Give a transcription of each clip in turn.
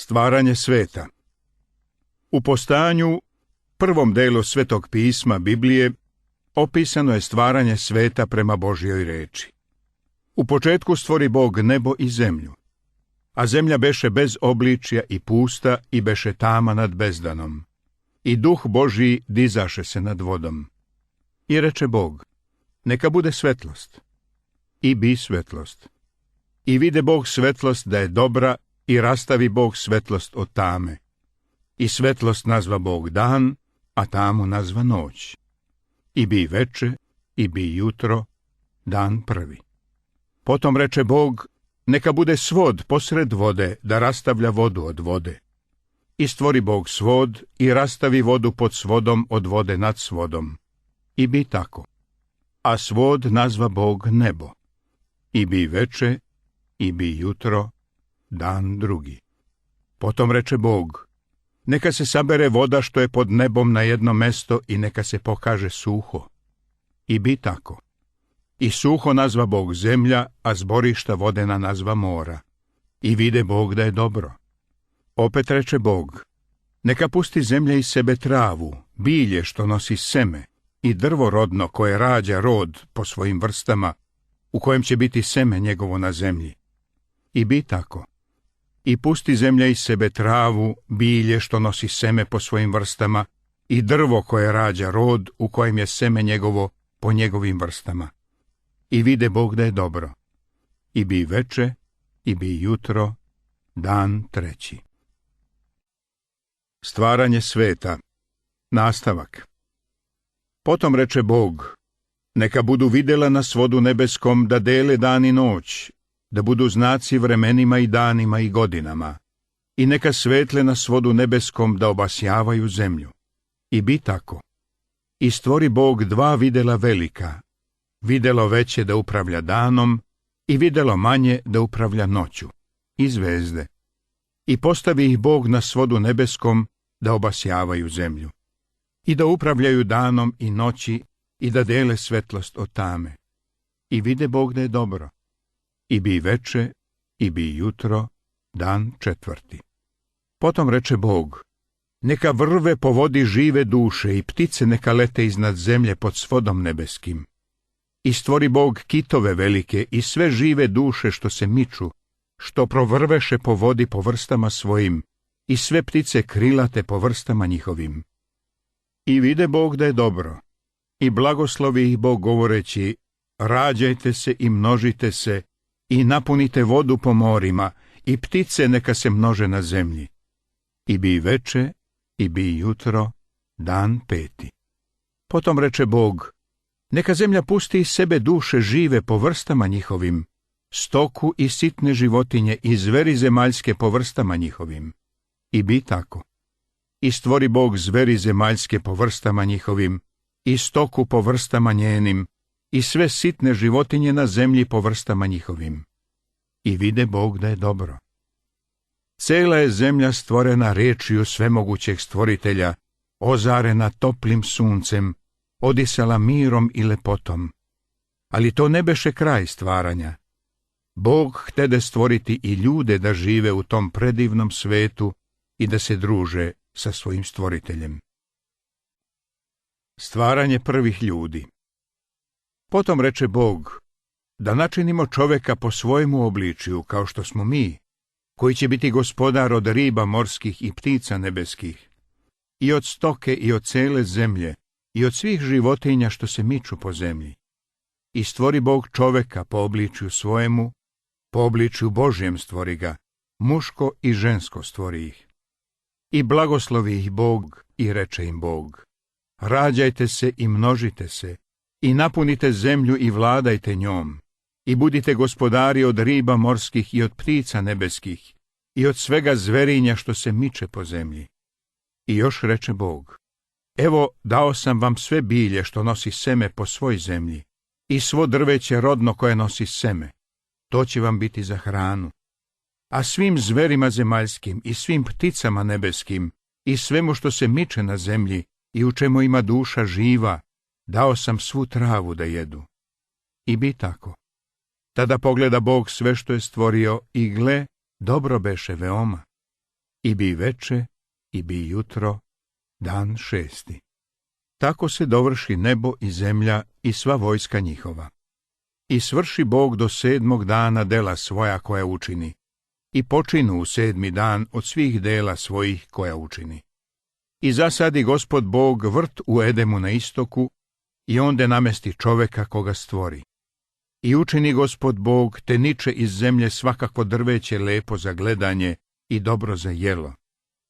Stvaranje sveta. U postojanju, prvom delu Svetog pisma Biblije, opisano je stvaranje sveta prema Božjoj reči. U početku stvori Bog nebo i zemlju, a zemlja beše bez obličja i pusta i beše tama nad bezdanom. I duh Božji dizaše se nad vodom. I reče Bog, neka bude svetlost. I bi svetlost. I vide Bog svetlost da je dobra i rastavi Bog svetlost od tame. I svetlost nazva Bog dan, a tamu nazva noć. I bi veče, i bi jutro, dan prvi. Potom reče Bog, neka bude svod posred vode da rastavlja vodu od vode. I stvori Bog svod i rastavi vodu pod svodom od vode nad svodom. I bi tako. A svod nazva Bog nebo. I bi veče, i bi jutro, dan drugi. Potom reče Bog, neka se sabere voda što je pod nebom na jedno mesto i neka se pokaže suho. I bi tako. I suho nazva Bog zemlja, a zborišta vodena nazva mora. I vide Bog da je dobro. Opet reče Bog, neka pusti zemlja iz sebe travu, bilje što nosi seme, i drvo rodno koje rađa rod po svojim vrstama, u kojem će biti seme njegovo na zemlji. I bi tako. I pusti zemlja iz sebe travu, bilje što nosi seme po svojim vrstama, i drvo koje rađa rod u kojem je seme njegovo po njegovim vrstama. I vide Bog da je dobro. I bi veče, i bi jutro, dan treći. Stvaranje sveta. Nastavak. Potom reče Bog, neka budu videla na svodu nebeskom da dele dan i noć, da budu znaci vremenima i danima i godinama, i neka svetle na svodu nebeskom da obasjavaju zemlju. I bi tako. I stvori Bog dva videla velika, videlo veće da upravlja danom i videlo manje da upravlja noću, i zvezde. I postavi ih Bog na svodu nebeskom da obasjavaju zemlju, i da upravljaju danom i noći i da dele svetlost od tame. I vide Bog da je dobro. I bi veče, i bi jutro, dan četvrti. Potom reče Bog, neka vrve po vodi žive duše i ptice neka lete iznad zemlje pod svodom nebeskim. I stvori Bog kitove velike i sve žive duše što se miču, što provrveše po vodi po vrstama svojim, i sve ptice krilate po vrstama njihovim. I vide Bog da je dobro, i blagoslovi ih Bog govoreći, rađajte se i množite se, i napunite vodu po morima, i ptice neka se množe na zemlji. I bi veče, i bi jutro, dan peti. Potom reče Bog, neka zemlja pusti iz sebe duše žive po vrstama njihovim, stoku i sitne životinje i zveri zemaljske po vrstama njihovim. I bi tako. I stvori Bog zveri zemaljske po vrstama njihovim, i stoku po vrstama njenim, i sve sitne životinje na zemlji po vrstama njihovim. I vide Bog da je dobro. Cela je zemlja stvorena rečju svemogućeg stvoritelja, ozarena toplim suncem, odisala mirom i lepotom. Ali to ne beše kraj stvaranja. Bog htede stvoriti i ljude da žive u tom predivnom svetu i da se druže sa svojim stvoriteljem. Stvaranje prvih ljudi. Potom reče Bog, da načinimo čoveka po svojemu obličju, kao što smo mi, koji će biti gospodar od riba morskih i ptica nebeskih, i od stoke i od cele zemlje, i od svih životinja što se miču po zemlji. I stvori Bog čoveka po obličju svojemu, po obličju Božjem stvori ga, muško i žensko stvori ih. I blagoslovi ih Bog i reče im Bog, rađajte se i množite se, i napunite zemlju i vladajte njom, i budite gospodari od riba morskih i od ptica nebeskih, i od svega zverinja što se miče po zemlji. I još reče Bog, evo dao sam vam sve bilje što nosi seme po svoj zemlji, i svo drveće rodno koje nosi seme, to će vam biti za hranu. A svim zverima zemaljskim i svim pticama nebeskim i svemu što se miče na zemlji i u čemu ima duša živa, dao sam svu travu da jedu. I bi tako. Tada pogleda Bog sve što je stvorio i gle, dobro beše veoma. i bi veče, i bi jutro, dan 6. Tako se dovrši nebo i zemlja i sva vojska njihova. I svrši Bog do 7. dana dela svoja koja učini, i počinu u 7. dan od svih dela svojih koja učini. I zasadi Gospod Bog vrt u Edemu na istoku, i onde namesti čoveka koga stvori. I učini Gospod Bog te niče iz zemlje svakako drveće lepo za gledanje i dobro za jelo,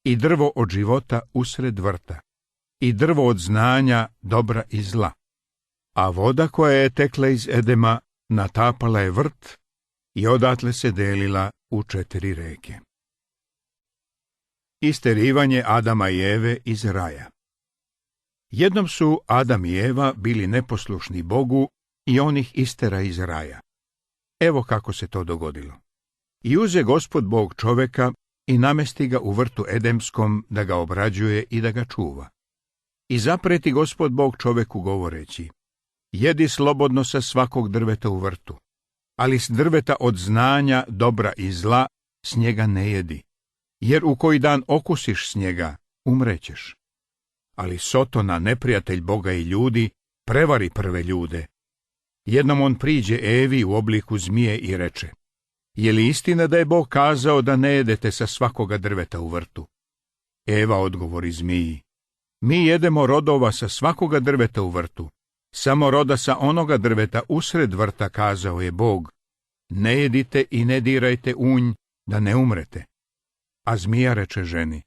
i drvo od života usred vrta, i drvo od znanja dobra i zla. A voda koja je tekla iz Edema natapala je vrt i odatle se delila u 4 reke. Isterivanje Adama i Eve iz raja. Jednom su Adam i Eva bili neposlušni Bogu i on ih istera iz raja. Evo kako se to dogodilo. I uze Gospod Bog čoveka i namesti ga u vrtu Edemskom da ga obrađuje i da ga čuva. I zapreti Gospod Bog čoveku govoreći: jedi slobodno sa svakog drveta u vrtu, ali s drveta od znanja dobra i zla s njega ne jedi, jer u koji dan okusiš s njega, umrećeš. Ali Sotona, neprijatelj Boga i ljudi, prevari prve ljude. Jednom on priđe Evi u obliku zmije i reče: je li istina da je Bog kazao da ne jedete sa svakoga drveta u vrtu? Eva odgovori zmiji: mi jedemo rodova sa svakoga drveta u vrtu, samo roda sa onoga drveta usred vrta kazao je Bog: ne jedite i ne dirajte u nj, da ne umrete. A zmija reče ženi: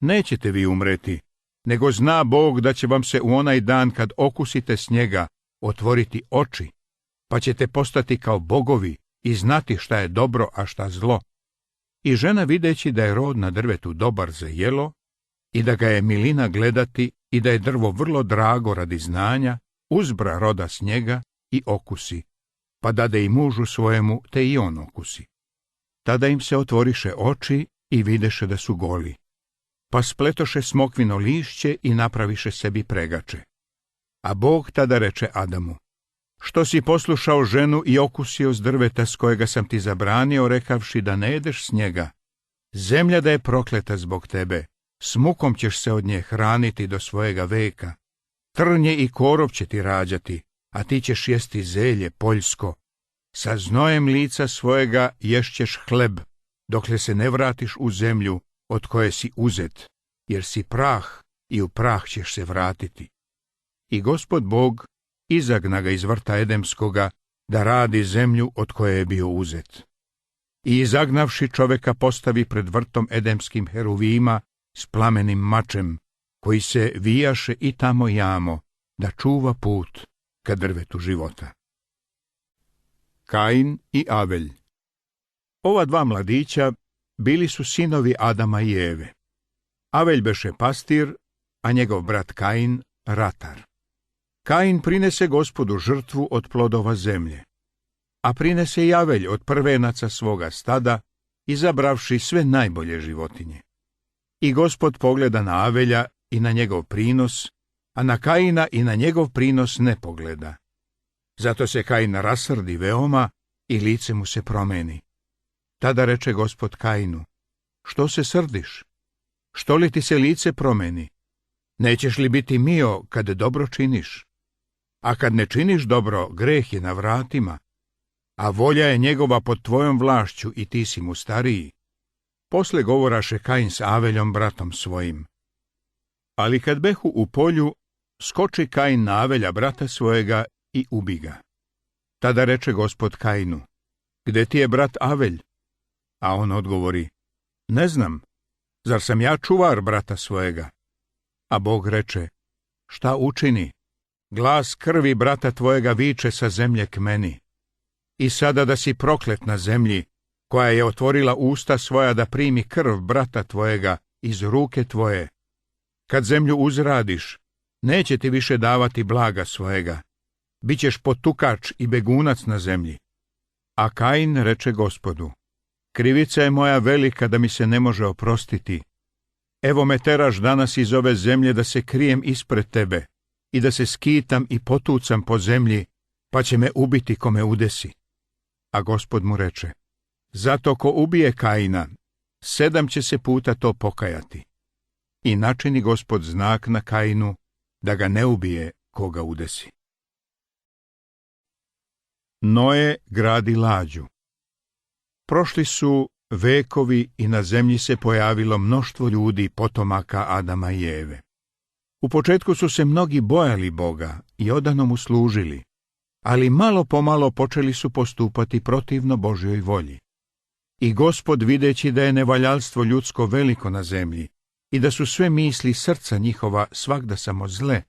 nećete vi umreti, nego zna Bog da će vam se u onaj dan kad okusite s njega otvoriti oči, pa ćete postati kao bogovi i znati šta je dobro, a šta zlo. I žena, videći da je rod na drvetu dobar za jelo i da ga je milina gledati i da je drvo vrlo drago radi znanja, uzbra roda s njega i okusi, pa dade i mužu svojemu, te i on okusi. Tada im se otvoriše oči i videše da su goli, pa spletoše smokvino lišće i napraviše sebi pregače. A Bog tada reče Adamu: što si poslušao ženu i okusio s drveta s kojega sam ti zabranio, rekavši da ne jedeš s njega? Zemlja da je prokleta zbog tebe, s mukom ćeš se od nje hraniti do svojega veka. Trnje i korov će ti rađati, a ti ćeš jesti zelje poljsko. Sa znojem lica svojega ješćeš hleb, dokle se ne vratiš u zemlju od koje si uzet, jer si prah i u prah ćeš se vratiti. I Gospod Bog izagna ga iz vrta Edemskoga da radi zemlju od koje je bio uzet. I izagnavši čoveka postavi pred vrtom Edemskim heruvima s plamenim mačem, koji se vijaše i tamo jamo, da čuva put ka drvetu života. Kain i Avelj. Ova dva mladića bili su sinovi Adama i Eve. Avelj beše pastir, a njegov brat Kain ratar. Kain prinese Gospodu žrtvu od plodova zemlje, a prinese i Avelj od prvenaca svoga stada, izabravši sve najbolje životinje. I Gospod pogleda na Avelja i na njegov prinos, a na Kaina i na njegov prinos ne pogleda. Zato se Kain rasrdi veoma i lice mu se promeni. Tada reče Gospod Kainu: što se srdiš? Što li ti se lice promeni? Nećeš li biti mio kad dobro činiš? A kad ne činiš dobro, greh je na vratima, a volja je njegova pod tvojom vlašću i ti si mu stariji. Posle govoraše Kain s Aveljom, bratom svojim. Ali kad behu u polju, skoči Kain na Avelja, brata svojega, i ubi ga. Tada reče Gospod Kainu: gde ti je brat Avelj? A on odgovori: ne znam, zar sam ja čuvar brata svojega? A Bog reče: šta učini? Glas krvi brata tvojega viče sa zemlje k meni. I sada da si proklet na zemlji, koja je otvorila usta svoja da primi krv brata tvojega iz ruke tvoje. Kad zemlju uzradiš, neće ti više davati blaga svojega. Bićeš potukač i begunac na zemlji. A Kain reče Gospodu: krivica je moja velika da mi se ne može oprostiti. Evo me teraš danas iz ove zemlje da se krijem ispred tebe i da se skitam i potucam po zemlji, pa će me ubiti ko me udesi. A Gospod mu reče: zato ko ubije Kaina, 7 će se puta to pokajati. I načini Gospod znak na Kainu, da ga ne ubije koga udesi. Noe gradi lađu. Prošli su vekovi i na zemlji se pojavilo mnoštvo ljudi, potomaka Adama i Eve. U početku su se mnogi bojali Boga i odano mu služili, ali malo pomalo počeli su postupati protivno Božjoj volji. I Gospod, videći da je nevaljalstvo ljudsko veliko na zemlji i da su sve misli srca njihova svagda samo zle,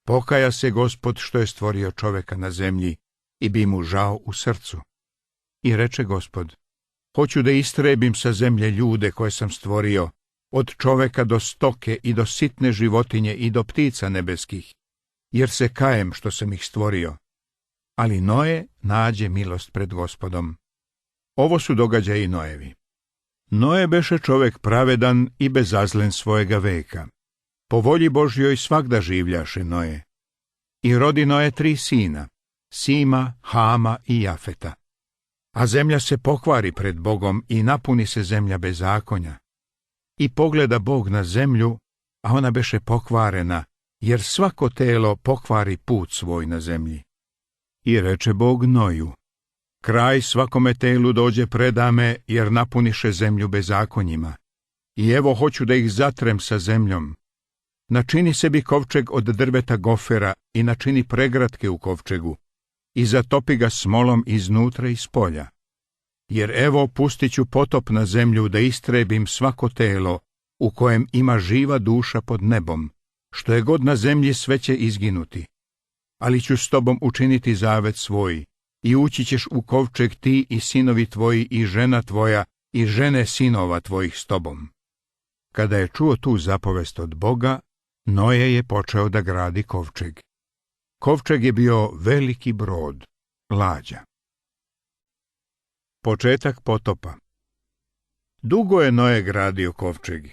pokaja se Gospod što je stvorio čoveka na zemlji i bi mu žao u srcu. I reče Gospod: hoću da istrebim sa zemlje ljude koje sam stvorio, od čoveka do stoke i do sitne životinje i do ptica nebeskih, jer se kajem što sam ih stvorio. Ali Noe nađe milost pred Gospodom. Ovo su događaji Noevi. Noe beše čovek pravedan i bezazlen svojega veka. Po volji Božjoj svagda življaše Noe. I rodi Noe 3 sina, Sima, Hama i Jafeta. A zemlja se pokvari pred Bogom i napuni se zemlja bezakonja. I pogleda Bog na zemlju, a ona beše pokvarena, jer svako telo pokvari put svoj na zemlji. I reče Bog Noju: kraj svakome telu dođe predame, jer napuniše zemlju bezakonjima. I evo hoću da ih zatrem sa zemljom. Načini sebi kovčeg od drveta gofera i načini pregratke u kovčegu i zatopi ga smolom iznutra i spolja. Jer evo pustit ću potop na zemlju da istrebim svako telo u kojem ima živa duša pod nebom, što je god na zemlji sve će izginuti. Ali ću s tobom učiniti zavet svoj i ući ćeš u kovčeg ti i sinovi tvoji i žena tvoja i žene sinova tvojih s tobom. Kada je čuo tu zapovest od Boga, Noe je počeo da gradi kovčeg. Kovčeg je bio veliki brod, lađa. Početak potopa. Dugo je Noe gradio kovčeg.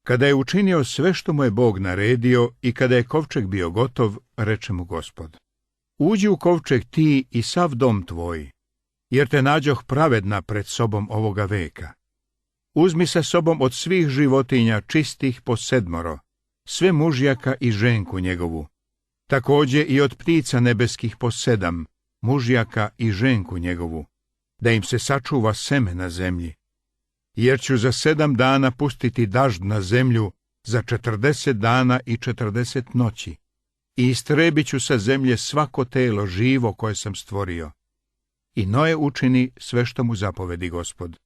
Kada je učinio sve što mu je Bog naredio i kada je kovčeg bio gotov, reče mu Gospod: uđi u kovčeg ti i sav dom tvoj, jer te nađoh pravedna pred sobom ovoga veka. Uzmi sa sobom od svih životinja čistih po 7, sve mužjaka i ženku njegovu, takođe i od ptica nebeskih po 7, mužjaka i ženku njegovu, da im se sačuva seme na zemlji. Jer ću za 7 dana pustiti dažd na zemlju, za 40 dana i 40 noći, i istrebit ću sa zemlje svako telo živo koje sam stvorio. I Noe učini sve što mu zapovedi Gospod.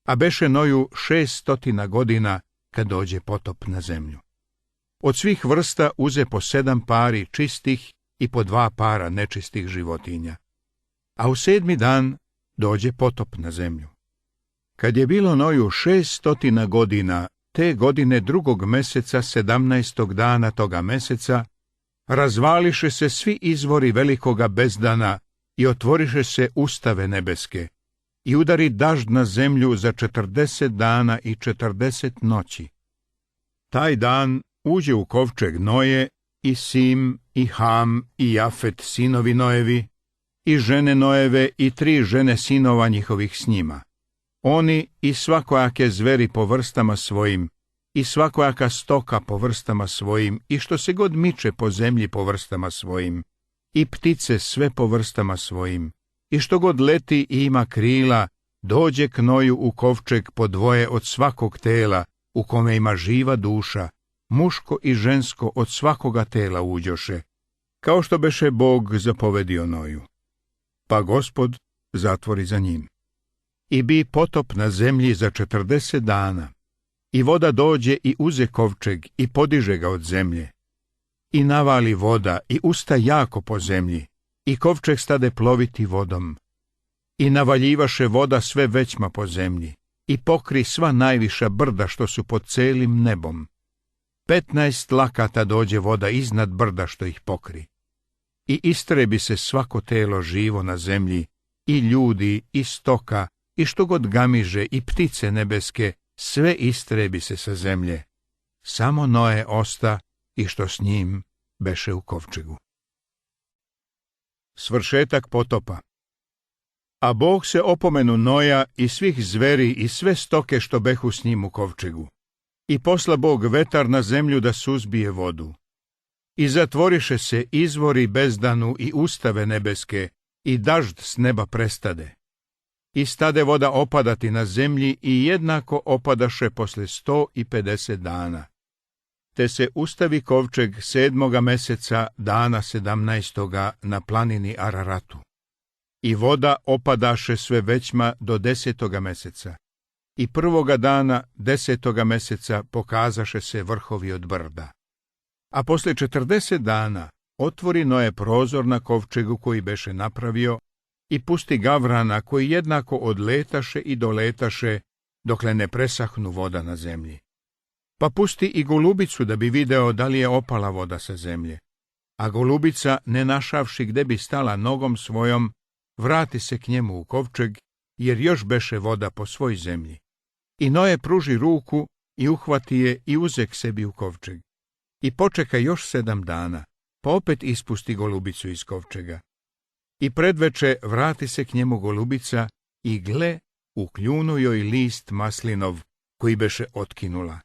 A beše Noju 600 godina kad dođe potop na zemlju. Od svih vrsta uze po 7 pari čistih i po 2 para nečistih životinja. A u 7. dan dođe potop na zemlju. Kad je bilo Noju 600 godina, te godine 2. meseca 17. dana toga meseca, razvališe se svi izvori velikoga bezdana i otvoriše se ustave nebeske i udari dažd na zemlju za 40 dana i 40 noći. Taj dan uđe u kovčeg Noje i Sim i Ham i Jafet sinovi Noevi i žene Noeve i 3 žene sinova njihovih s njima. Oni i svakojake zveri po vrstama svojim i svakojaka stoka po vrstama svojim i što se god miče po zemlji po vrstama svojim i ptice sve po vrstama svojim i što god leti i ima krila dođe k Noju u kovčeg po 2 od svakog tela u kome ima živa duša, muško i žensko od svakoga tela uđoše, kao što beše Bog zapovedio Noju. Pa Gospod zatvori za njim. I bi potop na zemlji za 40 dana, i voda dođe i uze kovčeg i podiže ga od zemlje. I navali voda i usta jako po zemlji, i kovčeg stade ploviti vodom. I navaljivaše voda sve većma po zemlji, i pokri sva najviša brda što su pod celim nebom. 15 lakata dođe voda iznad brda što ih pokri. I istrebi se svako telo živo na zemlji, i ljudi, i stoka, i što god gamiže, i ptice nebeske, sve istrebi se sa zemlje. Samo Noe osta i što s njim beše u kovčegu. Svršetak potopa. A Bog se opomenu Noja i svih zveri i sve stoke što behu s njim u kovčegu. I posla Bog vetar na zemlju da suzbije vodu. I zatvoriše se izvori bezdanu i ustave nebeske, i dažd s neba prestade. I stade voda opadati na zemlji i jednako opadaše posle 150 dana. Te se ustavi kovčeg 7. meseca dana 17. na planini Araratu. I voda opadaše sve većma do 10. meseca. I 1. dana 10. meseca pokazaše se vrhovi od brda. A posle 40 dana otvori Noe prozor na kovčegu koji beše napravio i pusti gavrana koji jednako odletaše i doletaše dokle ne presahnu voda na zemlji. Pa pusti i golubicu da bi video da li je opala voda sa zemlje. A golubica, ne našavši gde bi stala nogom svojom, vrati se k njemu u kovčeg, jer još beše voda po svoj zemlji. I Noe pruži ruku i uhvati je i uze k sebi u kovčeg. I počeka još 7 dana, pa opet ispusti golubicu iz kovčega. I predveče vrati se k njemu golubica i gle, ukljunu joj list maslinov koji beše otkinula.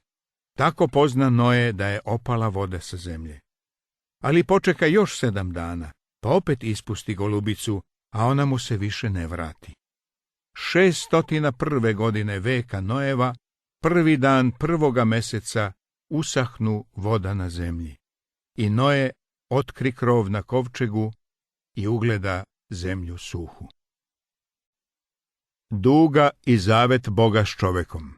Tako pozna Noe da je opala voda sa zemlje. Ali počeka još 7 dana, pa opet ispusti golubicu, a ona mu se više ne vrati. 601. godine veka Noeva, 1. dan 1. meseca, usahnu voda na zemlji. I Noe otkri krov na kovčegu i ugleda zemlju suhu. Duga i zavet Boga s čovekom.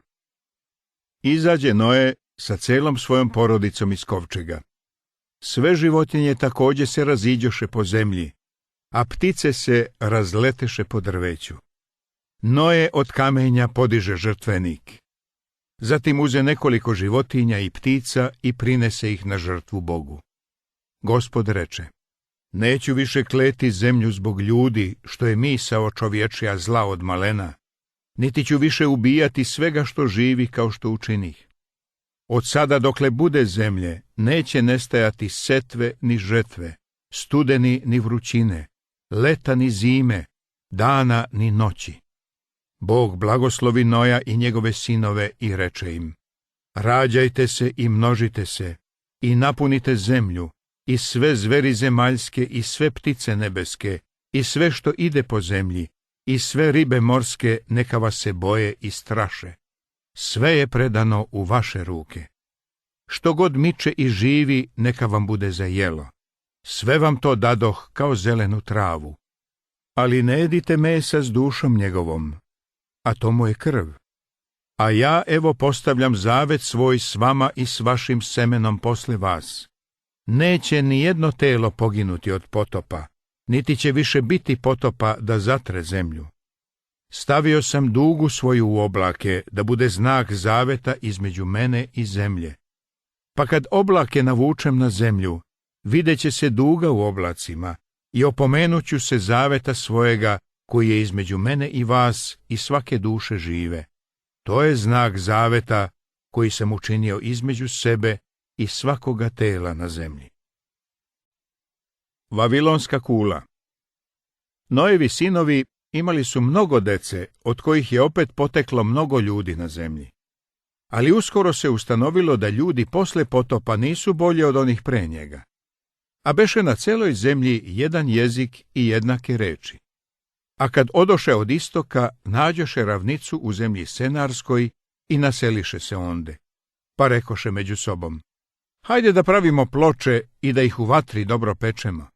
Izađe Noe sa celom svojom porodicom iz kovčega. Sve životinje takođe se raziđoše po zemlji, a ptice se razleteše po drveću. Noe od kamenja podiže žrtvenik. Zatim uze nekoliko životinja i ptica i prinese ih na žrtvu Bogu. Gospod reče: neću više kleti zemlju zbog ljudi, što je misao čovječja zla od malena, niti ću više ubijati svega što živi kao što učinih. Od sada dokle bude zemlje, neće nestajati setve ni žetve, studeni ni vrućine, leta ni zime, dana ni noći. Bog blagoslovi Noja i njegove sinove i reče im: rađajte se i množite se, i napunite zemlju, i sve zveri zemaljske, i sve ptice nebeske, i sve što ide po zemlji, i sve ribe morske, neka vas se boje i straše. Sve je predano u vaše ruke. Što god miče i živi, neka vam bude za jelo. Sve vam to dadoh kao zelenu travu. Ali ne jedite mesa s dušom njegovom, a to mu je krv. A ja evo postavljam zavet svoj s vama i s vašim semenom posle vas. Neće ni jedno telo poginuti od potopa, niti će više biti potopa da zatre zemlju. Stavio sam dugu svoju u oblake, da bude znak zaveta između mene i zemlje. Pa kad oblake navučem na zemlju, videće se duga u oblacima, i opomenuću se zaveta svojega koji je između mene i vas i svake duše žive. To je znak zaveta koji sam učinio između sebe i svakoga tela na zemlji. Vavilonska kula. Noevi sinovi imali su mnogo dece, od kojih je opet poteklo mnogo ljudi na zemlji. Ali uskoro se ustanovilo da ljudi posle potopa nisu bolje od onih pre njega. A beše na celoj zemlji jedan jezik i jednake reči. A kad odoše od istoka, nađoše ravnicu u zemlji Senarskoj i naseliše se onde. Pa rekoše među sobom: hajde da pravimo ploče i da ih u vatri dobro pečemo.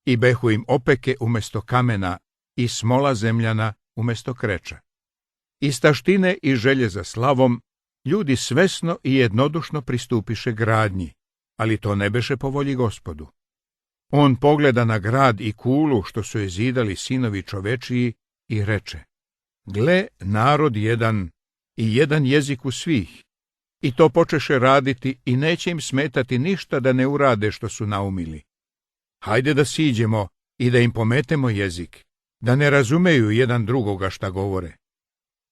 I behu im opeke umesto kamena i smola zemljana umesto kreča. Iz taštine i želje za slavom, ljudi svesno i jednodušno pristupiše gradnji, ali to ne beše po volji Gospodu. On pogleda na grad i kulu što su je zidali sinovi čovečiji i reče: gle, narod jedan i jedan jezik u svih, i to počeše raditi i neće im smetati ništa da ne urade što su naumili. Hajde da siđemo i da im pometemo jezik, da ne razumeju jedan drugoga šta govore.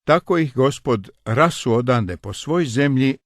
Tako ih Gospod rasu odande po svoj zemlji